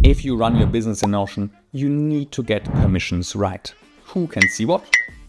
If you run your business in Notion, you need to get permissions right. Who can see what?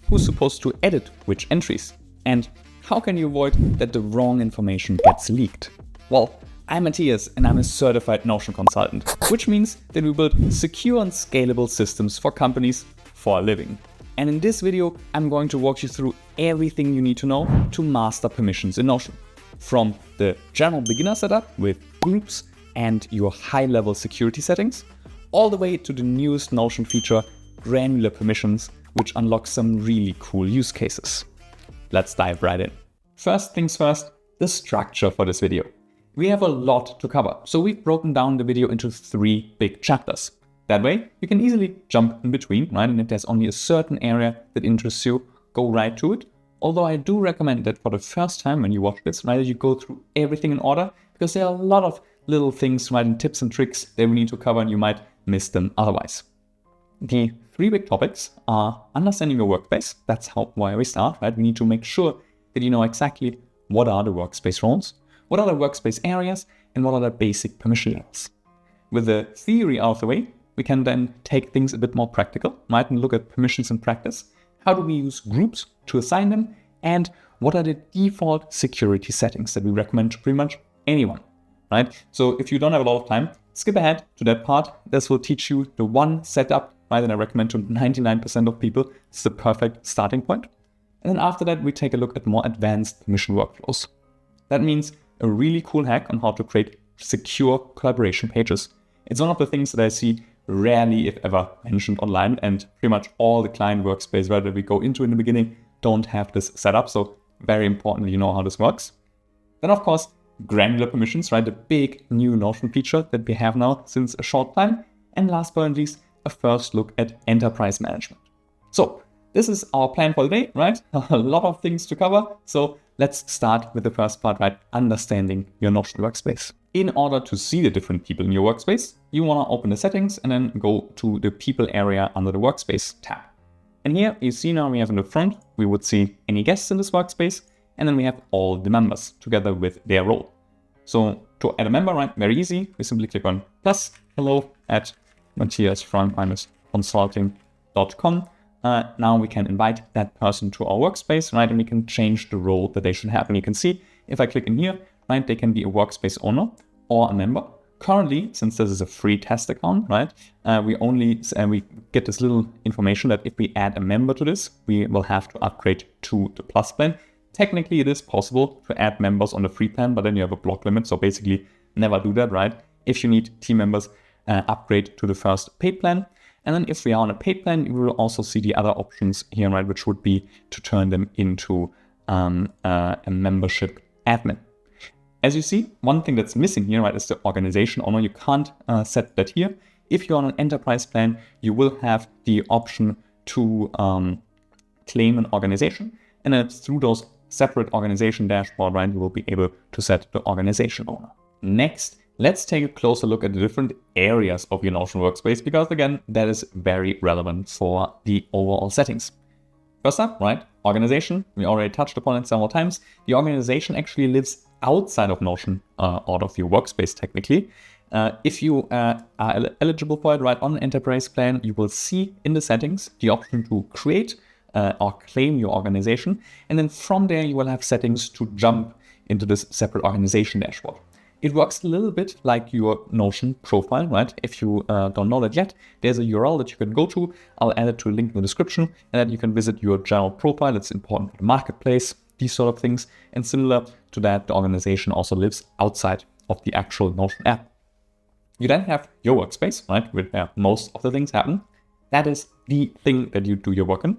Who's supposed to edit which entries? And how can you avoid that the wrong information gets leaked? Well, I'm Matthias and I'm a certified Notion consultant, which means that we build secure and scalable systems for companies for a living. And in this video, I'm going to walk you through everything you need to know to master permissions in Notion. From the general beginner setup with groups and your high-level security settings, all the way to the newest Notion feature, Granular permissions, which unlocks some really cool use cases. Let's dive right in. First things first, the structure for this video. We have a lot to cover, so we've broken down the video into 3 big chapters. That way, you can easily jump in between, right? And if there's only a certain area that interests you, go right to it. Although I do recommend that for the first time when you watch this, right, you go through everything in order, because there are a lot of little things, right, and tips and tricks that we need to cover and you might miss them otherwise. The 3 big topics are understanding your workspace. That's why we start, right? We need to make sure that you know exactly what are the workspace roles, what are the workspace areas, and what are the basic permission levels. With the theory out of the way, we can then take things a bit more practical, right, and look at permissions in practice. How do we use groups to assign them? And what are the default security settings that we recommend to pretty much anyone, right? So if you don't have a lot of time, skip ahead to that part. This will teach you the one setup, right, that I recommend to 99% of people. It's the perfect starting point. And then after that, we take a look at more advanced permission workflows. That means a really cool hack on how to create secure collaboration pages. It's one of the things that I see rarely, if ever, mentioned online, and pretty much all the client workspace that we go into in the beginning don't have this set up. So very important that you know how this works. Then of course, granular permissions, right? The big new Notion feature that we have now since a short time. And last but not least, a first look at enterprise management. So this is our plan for the day, right? A lot of things to cover. So let's start with the first part, right? Understanding your Notion workspace. In order to see the different people in your workspace, you want to open the settings and then go to the people area under the workspace tab. And here you see now we have in the front, we would see any guests in this workspace, and then we have all the members together with their role. So to add a member, right, very easy. We simply click on plus hello at matthias-consulting.com. Now we can invite that person to our workspace, right? And we can change the role that they should have. And you can see if I click in here, right, they can be a workspace owner or a member. Currently, since this is a free test account, right, we get this little information that if we add a member to this, we will have to upgrade to the plus plan. Technically, it is possible to add members on the free plan, but then you have a block limit. So basically, never do that, right? If you need team members, upgrade to the first paid plan. And then if we are on a paid plan, we will also see the other options here, right, which would be to turn them into a membership admin. As you see, one thing that's missing here, right, is the organization owner. You can't set that here. If you're on an enterprise plan, you will have the option to claim an organization. And then through those separate organization dashboard, right, you will be able to set the organization owner. Next, let's take a closer look at the different areas of your Notion workspace, because again, that is very relevant for the overall settings. First up, right, organization. We already touched upon it several times. The organization actually lives outside of Notion, out of your workspace technically. If you are eligible for it, right, on an enterprise plan, you will see in the settings the option to create or claim your organization. And then from there, you will have settings to jump into this separate organization dashboard. It works a little bit like your Notion profile, right? If you don't know that yet, there's a URL that you can go to. I'll add it to a link in the description, and then you can visit your general profile. It's important for the marketplace, these sort of things. And similar to that, the organization also lives outside of the actual Notion app. You then have your workspace, right, where most of the things happen. That is the thing that you do your work in.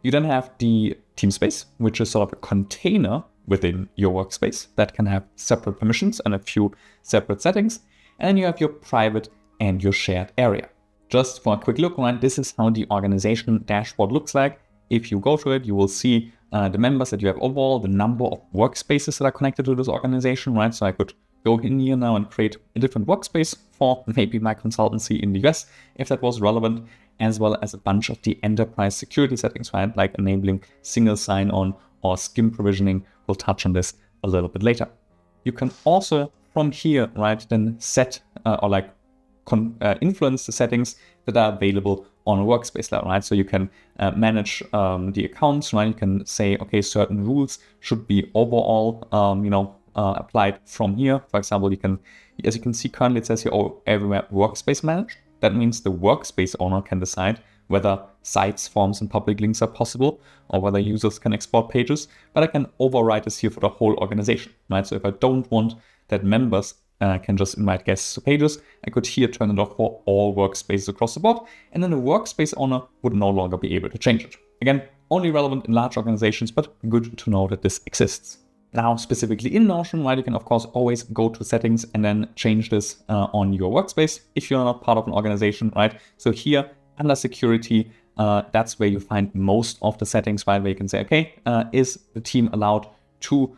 You then have the team space, which is sort of a container within your workspace that can have separate permissions and a few separate settings. And then you have your private and your shared area. Just for a quick look, right, this is how the organization dashboard looks like. If you go to it, you will see the members that you have overall, the number of workspaces that are connected to this organization, right? So I could go in here now and create a different workspace for maybe my consultancy in the US, if that was relevant, as well as a bunch of the enterprise security settings, right? Like enabling single sign-on or SCIM provisioning. We'll touch on this a little bit later. You can also from here, right, then set or influence the settings that are available on a workspace level, right? So you can manage the accounts, right? You can say, okay, certain rules should be overall, applied from here. For example, you can, as you can see currently, it says here, oh, everywhere workspace managed. That means the workspace owner can decide whether sites, forms, and public links are possible, or whether users can export pages. But I can override this here for the whole organization, right? So if I don't want that members can just invite guests to pages, I could here turn it off for all workspaces across the board, and then the workspace owner would no longer be able to change it. Again, only relevant in large organizations, but good to know that this exists. Now, specifically in Notion, right, you can of course always go to settings and then change this on your workspace if you're not part of an organization, right? So here under security, that's where you find most of the settings, right? Where you can say, okay, is the team allowed to,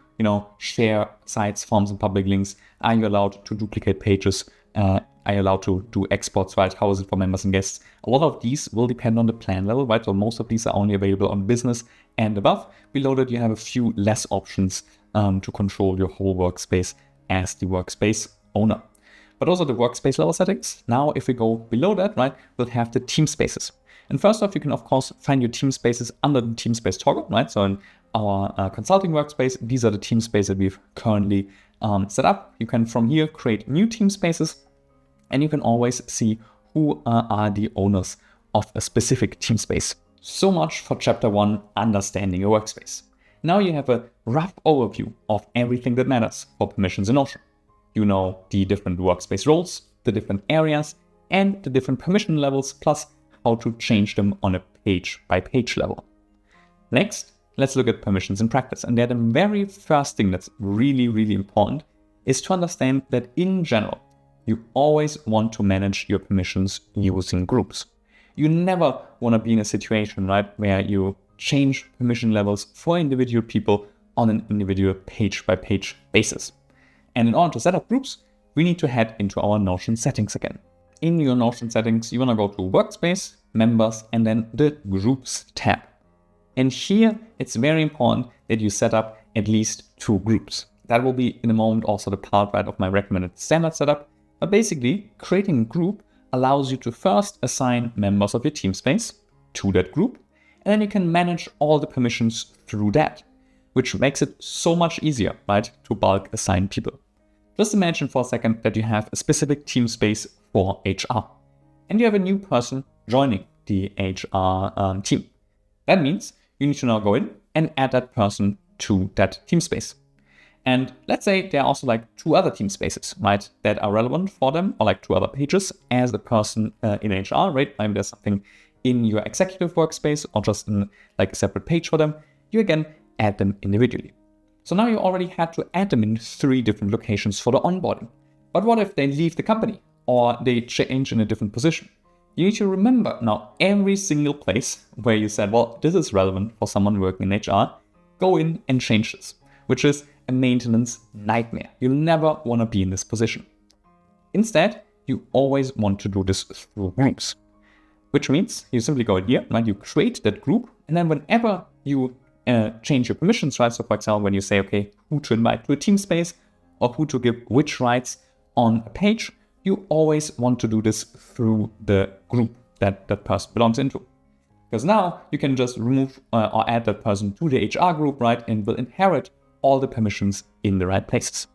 share sites, forms, and public links? Are you allowed to duplicate pages? Are you allowed to do exports, right? How is it for members and guests? A lot of these will depend on the plan level, right? So most of these are only available on business and above. Below that, you have a few less options to control your whole workspace as the workspace owner. But those are the workspace level settings. Now, if we go below that, right, we'll have the team spaces. And first off, you can of course find your team spaces under the team space toggle, right? So in our consulting workspace, these are the team spaces that we've currently set up. You can from here create new team spaces, and you can always see who are the owners of a specific team space. So much for chapter 1, understanding your workspace. Now you have a rough overview of everything that matters for permissions in Notion. You know the different workspace roles, the different areas, and the different permission levels, plus how to change them on a page-by-page level. Next, let's look at permissions in practice. And there, the very first thing that's really, really important is to understand that in general, you always want to manage your permissions using groups. You never want to be in a situation, right, where you change permission levels for individual people on an individual page-by-page basis. And in order to set up groups, we need to head into our Notion settings again. In your Notion settings, you want to go to Workspace, Members, and then the Groups tab. And here, it's very important that you set up at least 2 groups. That will be in a moment also the part, right, of my recommended standard setup. But basically, creating a group allows you to first assign members of your team space to that group, and then you can manage all the permissions through that, which makes it so much easier, right, to bulk assign people. Just imagine for a second that you have a specific team space for HR, and you have a new person joining the HR team. That means you need to now go in and add that person to that team space. And let's say there are also like 2 other team spaces, right, that are relevant for them, or like 2 other pages as the person in HR, right? Maybe there's something in your executive workspace or just in like a separate page for them. You again add them individually. So now you already had to add them in 3 different locations for the onboarding. But what if they leave the company or they change in a different position? You need to remember now every single place where you said, well, this is relevant for someone working in HR, go in and change this, which is a maintenance nightmare. You'll never want to be in this position. Instead, you always want to do this through groups, which means you simply go in here, right? You create that group, and then whenever you change your permissions, right? So for example, when you say, okay, who to invite to a team space or who to give which rights on a page, you always want to do this through the group that that person belongs into. Because now you can just remove or add that person to the HR group, right? And will inherit all the permissions in the right places.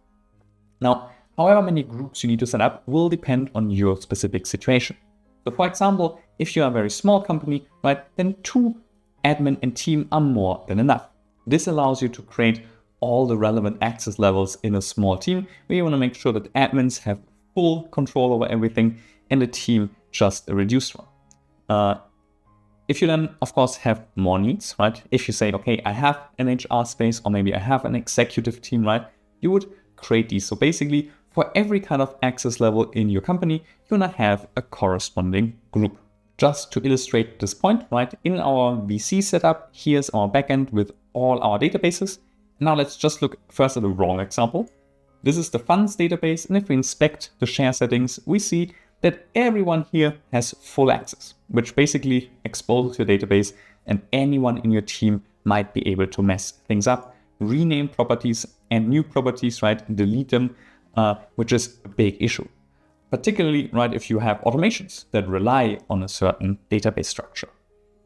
Now, however many groups you need to set up will depend on your specific situation. So for example, if you are a very small company, right, then 2 admin and team are more than enough. This allows you to create all the relevant access levels in a small team where you want to make sure that admins have full control over everything and the team just a reduced one. If you then, of course, have more needs, right? If you say, okay, I have an HR space or maybe I have an executive team, right? You would create these. So basically, for every kind of access level in your company, you're gonna have a corresponding group. Just to illustrate this point, right? In our VC setup, here's our backend with all our databases. Now let's just look first at the wrong example. This is the funds database, and if we inspect the share settings, we see that everyone here has full access, which basically exposes your database and anyone in your team might be able to mess things up, rename properties and new properties, right? Delete them, which is a big issue. particularly right if you have automations that rely on a certain database structure.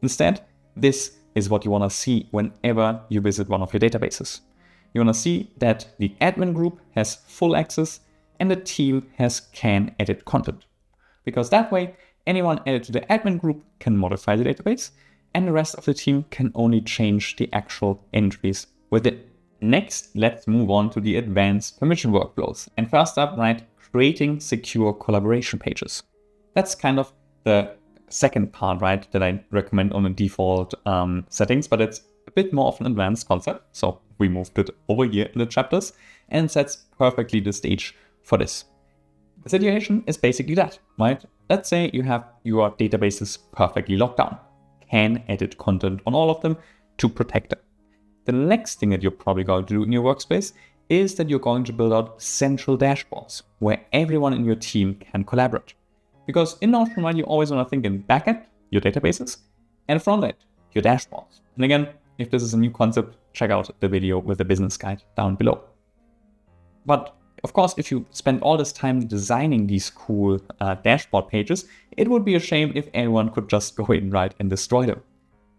Instead, this is what you want to see whenever you visit one of your databases. You want to see that the admin group has full access and the team can edit content. Because that way, anyone added to the admin group can modify the database and the rest of the team can only change the actual entries within. Next, let's move on to the advanced permission workflows. And first up, right, creating secure collaboration pages. That's kind of the second part, right, that I recommend on the default settings, but it's a bit more of an advanced concept. So we moved it over here in the chapters and sets perfectly the stage for this. The situation is basically that, right? Let's say you have your databases perfectly locked down, can edit content on all of them to protect them. The next thing that you're probably going to do in your workspace is that you're going to build out central dashboards where everyone in your team can collaborate. Because in Notion, right, you always want to think in backend, your databases, and frontend, your dashboards. And again, if this is a new concept, check out the video with the business guide down below. But of course, if you spend all this time designing these cool dashboard pages, it would be a shame if anyone could just go in, right, and destroy them.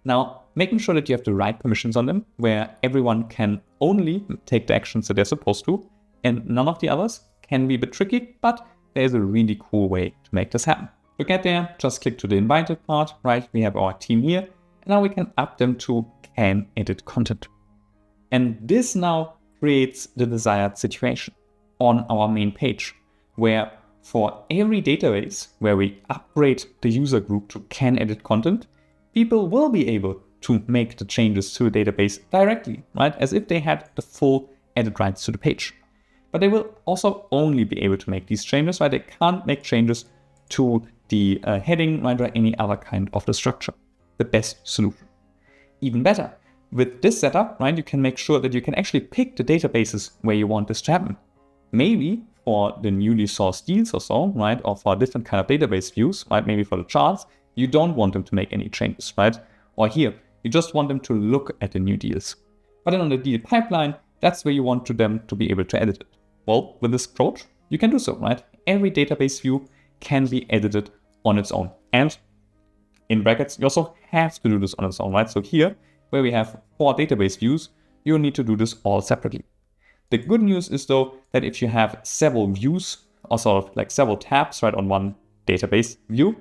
Now, making sure that you have the right permissions on them, where everyone can only take the actions that they're supposed to, and none of the others, can be a bit tricky, but there's a really cool way to make this happen. To get there, just click to the invited part, right? We have our team here, and now we can up them to can edit content. And this now creates the desired situation on our main page, where for every database where we upgrade the user group to can edit content, people will be able to make the changes to the database directly, right? As if they had the full edit rights to the page. But they will also only be able to make these changes, right? They can't make changes to the heading, right, or any other kind of the structure. The best solution. Even better, with this setup, right, you can make sure that you can actually pick the databases where you want this to happen. Maybe for the newly sourced deals or so, right, or for different kind of database views, right, maybe for the charts, you don't want them to make any changes, right? Or here, you just want them to look at the new deals. But then on the deal pipeline, that's where you want them to be able to edit it. Well, with this approach, you can do so, right? Every database view can be edited on its own. And in brackets, you also have to do this on its own, right? So here, where we have 4 database views, you need to do this all separately. The good news is though, that if you have several views, or sort of like several tabs, right, on one database view,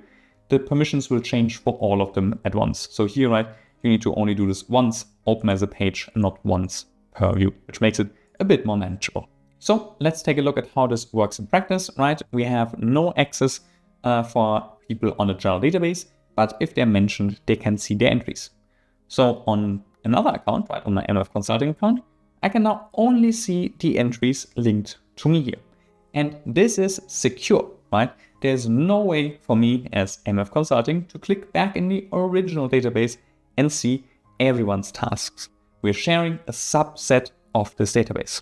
the permissions will change for all of them at once. So here, right, you need to only do this once, open as a page, and not once per view, which makes it a bit more manageable. So let's take a look at how this works in practice, right? We have no access for people on a general database, but if they're mentioned, they can see their entries. So on another account, right, on my MF Consulting account, I can now only see the entries linked to me here. And this is secure, right? There's no way for me as MF Consulting to click back in the original database and see everyone's tasks. We're sharing a subset of this database.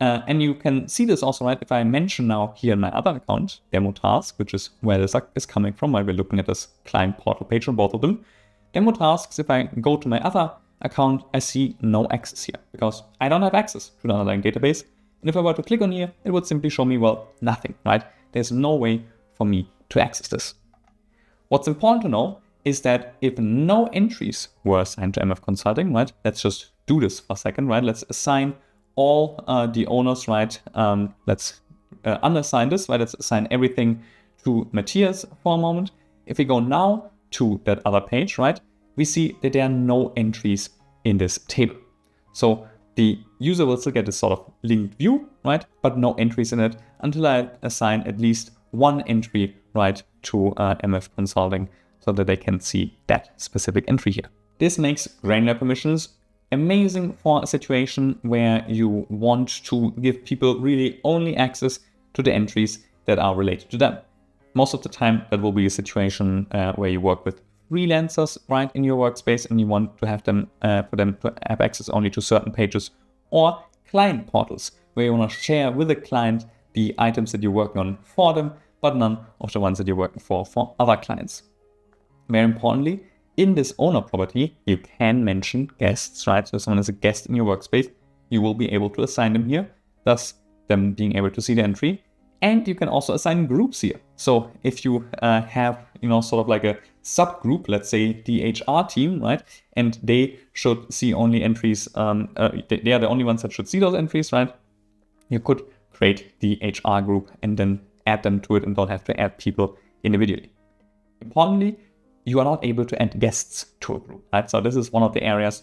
And you can see this also, right, if I mention now here in my other account, demo task, which is where this is coming from, right? We're looking at this client portal page on both of them. Demo tasks, if I go to my other account, I see no access here because I don't have access to the underlying database. And if I were to click on here, it would simply show me, well, nothing, right? There's no way for me to access this. What's important to know is that if no entries were assigned to MF Consulting, right? Let's just do this for a second, right? Let's assign all the owners, right? Let's unassign this, right? Let's assign everything to Matthias for a moment. If we go now to that other page, right? We see that there are no entries in this table. So the user will still get this sort of linked view, right? But no entries in it until I assign at least one entry, right, to MF Consulting so that they can see that specific entry here. This makes granular permissions amazing for a situation where you want to give people really only access to the entries that are related to them. Most of the time, that will be a situation where you work with freelancers, right, in your workspace, and you want to have them for them to have access only to certain pages, or client portals where you want to share with the client the items that you're working on for them, but none of the ones that you're working for other clients. Very importantly, in this owner property, you can mention guests, right? So if someone is a guest in your workspace, you will be able to assign them here, thus them being able to see the entry. And you can also assign groups here. So if you have, sort of like a subgroup, let's say the HR team, right? And they should see only entries, they are the only ones that should see those entries, right? You could create the HR group and then add them to it and don't have to add people individually. Importantly, you are not able to add guests to a group, right? So this is one of the areas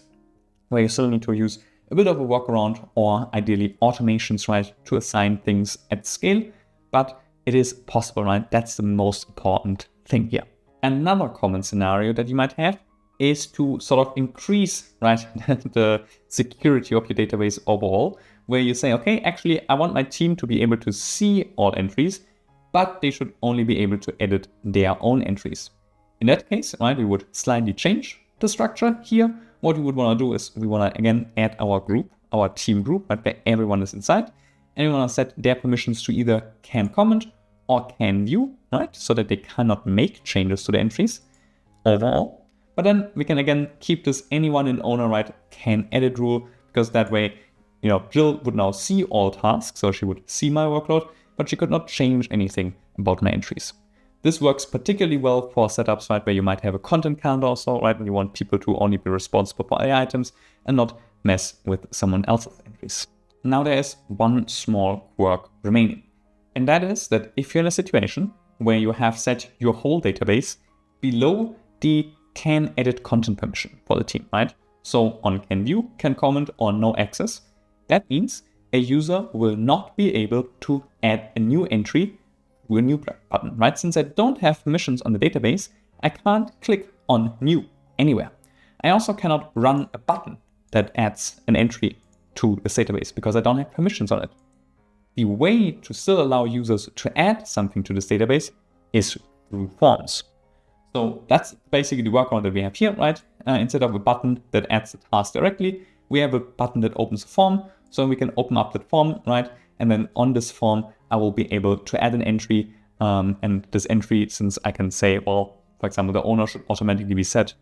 where you still need to use a bit of a workaround or ideally automations, right, to assign things at scale, but it is possible, right? That's the most important thing here. Another common scenario that you might have is to sort of increase, right, the security of your database overall, where you say, okay, actually, I want my team to be able to see all entries, but they should only be able to edit their own entries. In that case, right, we would slightly change the structure here. What we would want to do is we want to, again, add our group, our team group, right, where everyone is inside. And we want to set their permissions to either can comment or can view, right, so that they cannot make changes to the entries overall. But then we can, again, keep this anyone in owner, right, can edit rule, because that way, Jill would now see all tasks, so she would see my workload, but she could not change anything about my entries. This works particularly well for setups, right, where you might have a content calendar or so, right, and you want people to only be responsible for AI items and not mess with someone else's entries. Now there is one small quirk remaining, and that is that if you're in a situation where you have set your whole database below the can edit content permission for the team, right? So on can view, can comment, or no access, that means a user will not be able to add a new entry to a new button, right? Since I don't have permissions on the database, I can't click on new anywhere. I also cannot run a button that adds an entry to this database because I don't have permissions on it. The way to still allow users to add something to this database is through forms. So that's basically the workaround that we have here, right? Instead of a button that adds the task directly, we have a button that opens a form. So we can open up that form, right? And then on this form, I will be able to add an entry. And this entry, since I can say, well, for example, the owner should automatically be set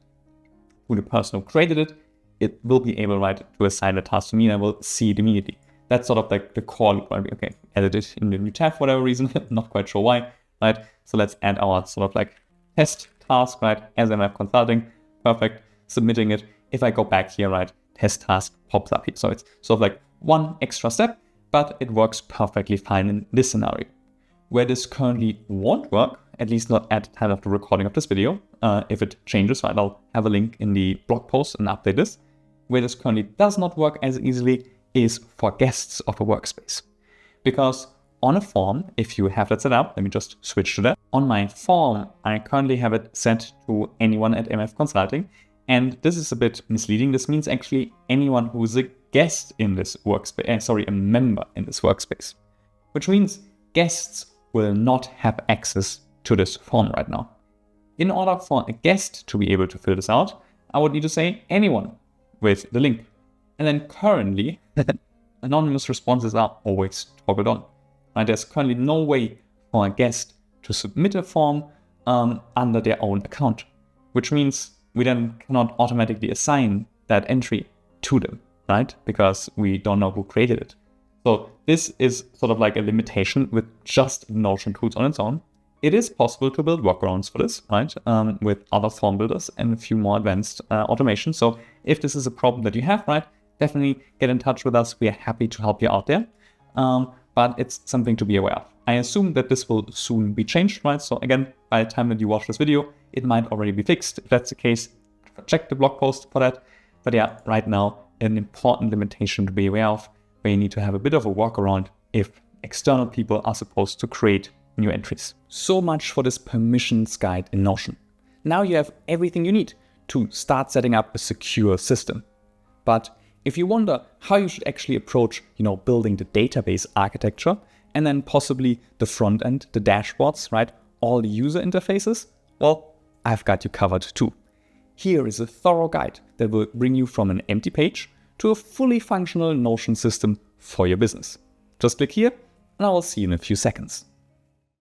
to the person who created it, it will be able, right, to assign a task to me and I will see it immediately. That's sort of like the core loop, right? Okay, edit it in the new tab for whatever reason, not quite sure why, right? So let's add our sort of like test task, right, as MF Consulting, perfect, submitting it. If I go back here, right, test task pops up here. So it's sort of like one extra step, but it works perfectly fine in this scenario. Where this currently won't work, at least not at the time of the recording of this video, if it changes, right, I'll have a link in the blog post and update this. Where this currently does not work as easily is for guests of a workspace. Because on a form, if you have that set up, let me just switch to that. On my form, I currently have it set to anyone at MF Consulting. And this is a bit misleading. This means actually anyone who's a guest in this workspace, a member in this workspace. Which means guests will not have access to this form right now. In order for a guest to be able to fill this out, I would need to say anyone with the link. And then currently, anonymous responses are always toggled on. Right? There's currently no way for a guest to submit a form under their own account, which means we then cannot automatically assign that entry to them, right? Because we don't know who created it. So this is sort of like a limitation with just Notion tools on its own. It is possible to build workarounds for this, right? With other form builders and a few more advanced automations. So if this is a problem that you have, right, definitely get in touch with us. We are happy to help you out there. But it's something to be aware of. I assume that this will soon be changed, right? So again, by the time that you watch this video, it might already be fixed. If that's the case, check the blog post for that. But yeah, right now, an important limitation to be aware of, where you need to have a bit of a workaround if external people are supposed to create new entries. So much for this permissions guide in Notion. Now you have everything you need to start setting up a secure system. But if you wonder how you should actually approach, building the database architecture and then possibly the front end, the dashboards, right, all the user interfaces, well, I've got you covered too. Here is a thorough guide that will bring you from an empty page to a fully functional Notion system for your business. Just click here and I will see you in a few seconds.